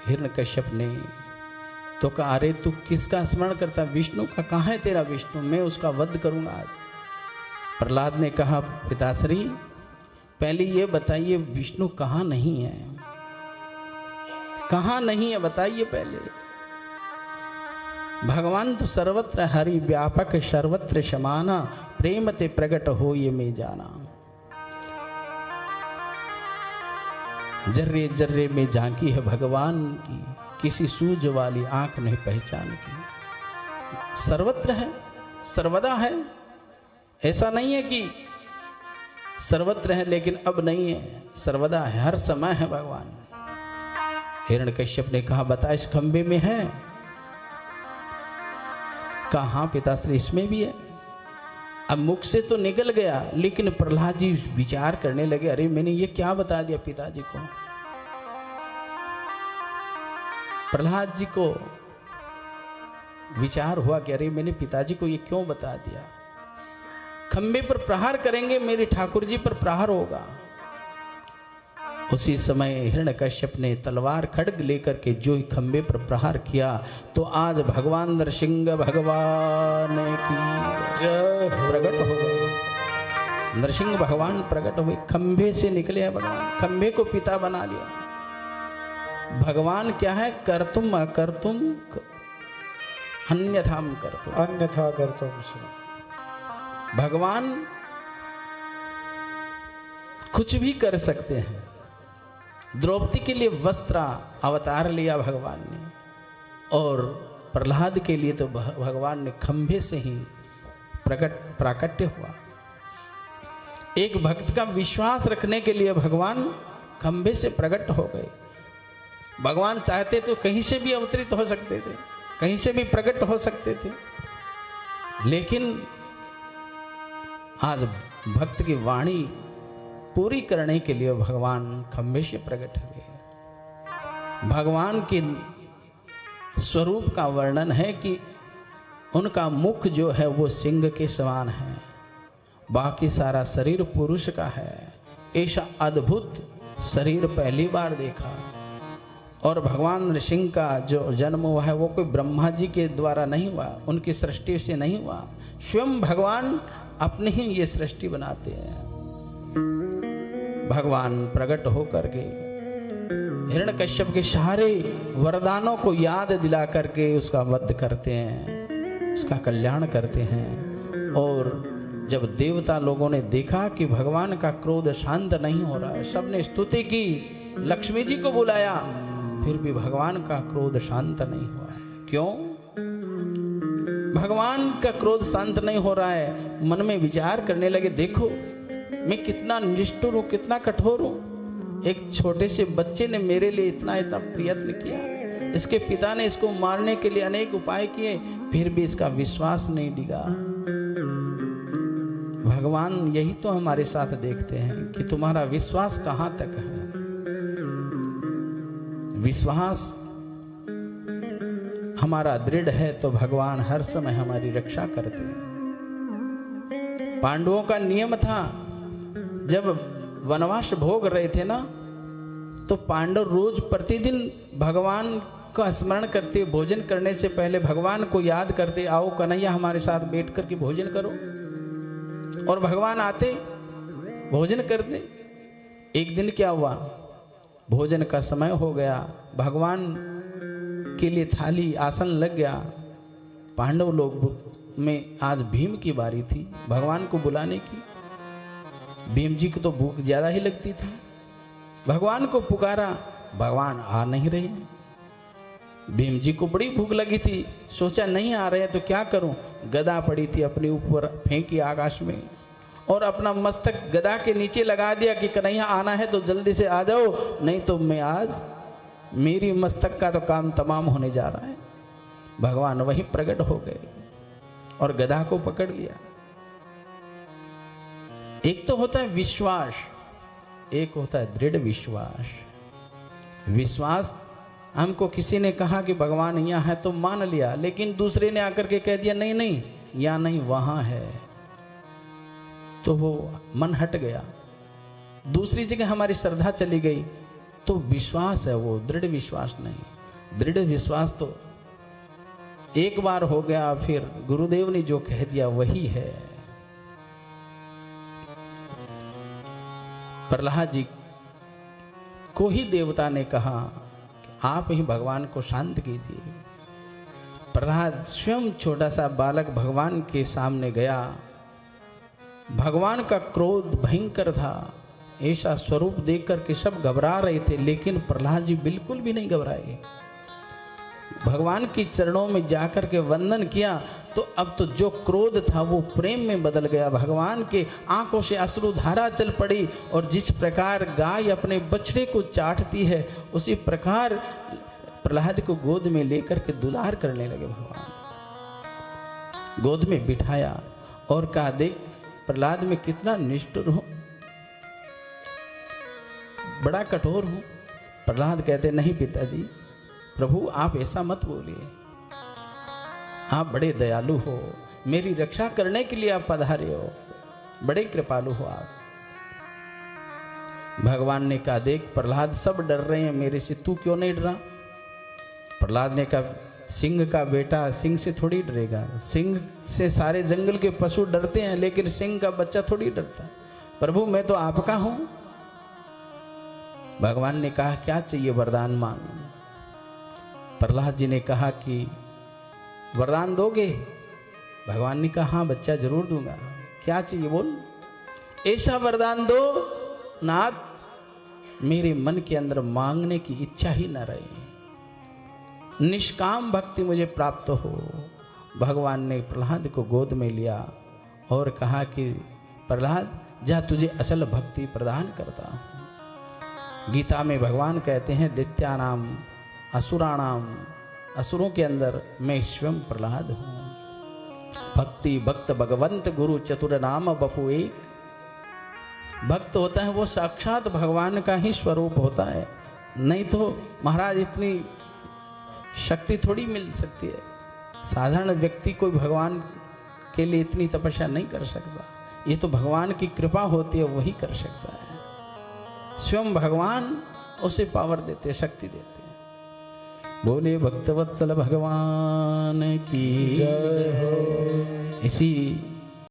हिरण्यकश्यप ने तो कहा, अरे तू किसका स्मरण करता? विष्णु का। कहाँ है तेरा विष्णु? मैं उसका वध करूंगा आज। प्रहलाद ने कहा, पिताश्री पहले ये बताइए विष्णु कहाँ नहीं है, कहाँ नहीं है बताइए पहले। भगवान तो सर्वत्र हरि व्यापक सर्वत्र समाना, प्रेम ते प्रगट हो ये मैं जाना। जर्रे जर्रे में झांकी है भगवान की, किसी सूझ वाली आंख नहीं पहचान की। सर्वत्र है, सर्वदा है। ऐसा नहीं है कि सर्वत्र है लेकिन अब नहीं है, सर्वदा है, हर समय है भगवान। हिरण्यकश्यप ने कहा, बता इस खंबे में है? कहा हाँ पिताश्री इसमें भी है। अब मुख से तो निकल गया, लेकिन प्रहलाद जी विचार करने लगे, अरे मैंने ये क्या बता दिया पिताजी को। प्रहलाद जी को विचार हुआ कि अरे मैंने पिताजी को ये क्यों बता दिया। खंबे पर प्रहार करेंगे, मेरे ठाकुर जी पर प्रहार होगा। उसी समय हिरण्यकश्यप ने तलवार खड्ग लेकर के जो ही खंबे पर प्रहार किया, तो आज भगवान नरसिंह भगवान की प्रकट हो गए। नरसिंह भगवान प्रकट हुए, खंबे से निकले हैं भगवान, खंबे को पिता बना लिया। भगवान क्या है? कर्तुम अकर्तुम अन्यथा कर्तुम, अन्यथा कर्तुम। भगवान कुछ भी कर सकते हैं। द्रौपदी के लिए वस्त्र अवतार लिया भगवान ने, और प्रहलाद के लिए तो भगवान ने खंभे से ही प्राकट्य हुआ। एक भक्त का विश्वास रखने के लिए भगवान खंभे से प्रकट हो गए। भगवान चाहते तो कहीं से भी अवतरित हो सकते थे, कहीं से भी प्रकट हो सकते थे, लेकिन आज भक्त की वाणी पूरी करने के लिए भगवान खंबे से प्रकट हुए। भगवान के स्वरूप का वर्णन है कि उनका मुख जो है वो सिंह के समान है, बाकी सारा शरीर पुरुष का है। ऐसा अद्भुत शरीर पहली बार देखा। और भगवान नृसिंह का जो जन्म हुआ है वो कोई ब्रह्मा जी के द्वारा नहीं हुआ, उनकी सृष्टि से नहीं हुआ। स्वयं भगवान अपने ही ये सृष्टि बनाते हैं। भगवान प्रकट होकर के हिरण्यकश्यप के सारे वरदानों को याद दिला करके उसका वध करते हैं, उसका कल्याण करते हैं। और जब देवता लोगों ने देखा कि भगवान का क्रोध शांत नहीं हो रहा है, सबने स्तुति की, लक्ष्मी जी को बुलाया, फिर भी भगवान का क्रोध शांत नहीं हुआ। क्यों? भगवान का क्रोध शांत नहीं हो रहा है। मन में विचार करने लगे, देखो मैं कितना निष्ठुर हूं, कितना कठोर हूं। एक छोटे से बच्चे ने मेरे लिए इतना इतना प्रयत्न किया, इसके पिता ने इसको मारने के लिए अनेक उपाय किए, फिर भी इसका विश्वास नहीं डिगा। भगवान यही तो हमारे साथ देखते हैं कि तुम्हारा विश्वास कहां तक है। विश्वास हमारा दृढ़ है तो भगवान हर समय हमारी रक्षा करते हैं। पांडवों का नियम था, जब वनवास भोग रहे थे ना, तो पांडव रोज प्रतिदिन भगवान का स्मरण करते, भोजन करने से पहले भगवान को याद करते, आओ कन्हैया हमारे साथ बैठ कर के भोजन करो। और भगवान आते, भोजन करते। एक दिन क्या हुआ, भोजन का समय हो गया, भगवान के लिए थाली आसन लग गया। पांडव लोग में आज भीम की बारी थी भगवान को बुलाने की। भीम जी को तो भूख ज्यादा ही लगती थी। भगवान को पुकारा, भगवान आ नहीं रहे। भीम जी को बड़ी भूख लगी थी, सोचा नहीं आ रहे तो क्या करूं। गदा पड़ी थी अपने ऊपर, फेंकी आकाश में और अपना मस्तक गदा के नीचे लगा दिया कि कन्हैया आना है तो जल्दी से आ जाओ, नहीं तो मैं आज मेरी मस्तक का तो काम तमाम होने जा रहा है। भगवान वहीं प्रकट हो गए और गदा को पकड़ लिया। एक तो होता है विश्वास, एक होता है दृढ़ विश्वास। विश्वास, हमको किसी ने कहा कि भगवान यहाँ है तो मान लिया, लेकिन दूसरे ने आकर के कह दिया नहीं नहीं यहाँ नहीं वहां है, तो वो मन हट गया। दूसरी जगह हमारी श्रद्धा चली गई, तो विश्वास है, वो दृढ़ विश्वास नहीं। दृढ़ विश्वास तो एक बार हो गया, फिर गुरुदेव ने जो कह दिया वही है। प्रहलाद जी को ही देवता ने कहा आप ही भगवान को शांत कीजिए। प्रहलाद स्वयं छोटा सा बालक भगवान के सामने गया। भगवान का क्रोध भयंकर था, ऐसा स्वरूप देखकर के सब घबरा रहे थे, लेकिन प्रहलाद जी बिल्कुल भी नहीं घबराए। भगवान के चरणों में जाकर के वंदन किया तो अब तो जो क्रोध था वो प्रेम में बदल गया। भगवान के आंखों से अश्रुधारा चल पड़ी और जिस प्रकार गाय अपने बछड़े को चाटती है उसी प्रकार प्रहलाद को गोद में लेकर के दुलार करने लगे। भगवान गोद में बिठाया और कहा देख प्रहलाद में कितना निष्ठुर हूं, बड़ा कठोर हूं। प्रहलाद कहते नहीं पिताजी, प्रभु आप ऐसा मत बोलिए, आप बड़े दयालु हो, मेरी रक्षा करने के लिए आप पधारे हो, बड़े कृपालु हो आप। भगवान ने कहा देख प्रहलाद सब डर रहे हैं मेरे से, तू क्यों नहीं डरा? प्रहलाद ने कहा सिंह का बेटा सिंह से थोड़ी डरेगा, सिंह से सारे जंगल के पशु डरते हैं लेकिन सिंह का बच्चा थोड़ी डरता। प्रभु मैं तो आपका हूं। भगवान ने कहा क्या चाहिए वरदान मांग। प्रहलाद जी ने कहा कि वरदान दोगे? भगवान ने कहा हाँ बच्चा जरूर दूंगा। क्या चाहिए बोल। ऐसा वरदान दो नाथ मेरे मन के अंदर मांगने की इच्छा ही न रहे, निष्काम भक्ति मुझे प्राप्त हो। भगवान ने प्रहलाद को गोद में लिया और कहा कि प्रहलाद जा तुझे असल भक्ति प्रदान करता हूँ। गीता में भगवान कहते हैं दैत्यानाम असुराणाम, असुरों के अंदर मैं स्वयं प्रहलाद हूँ। भक्ति भक्त भगवंत गुरु चतुर नाम बपु एक। भक्त होता है वो साक्षात भगवान का ही स्वरूप होता है, नहीं तो महाराज इतनी शक्ति थोड़ी मिल सकती है। साधारण व्यक्ति कोई भगवान के लिए इतनी तपस्या नहीं कर सकता, ये तो भगवान की कृपा होती है वही कर सकता है। स्वयं भगवान उसे पावर देते, शक्ति देते। बोले भक्तवत्सल भगवान की जय हो। इसी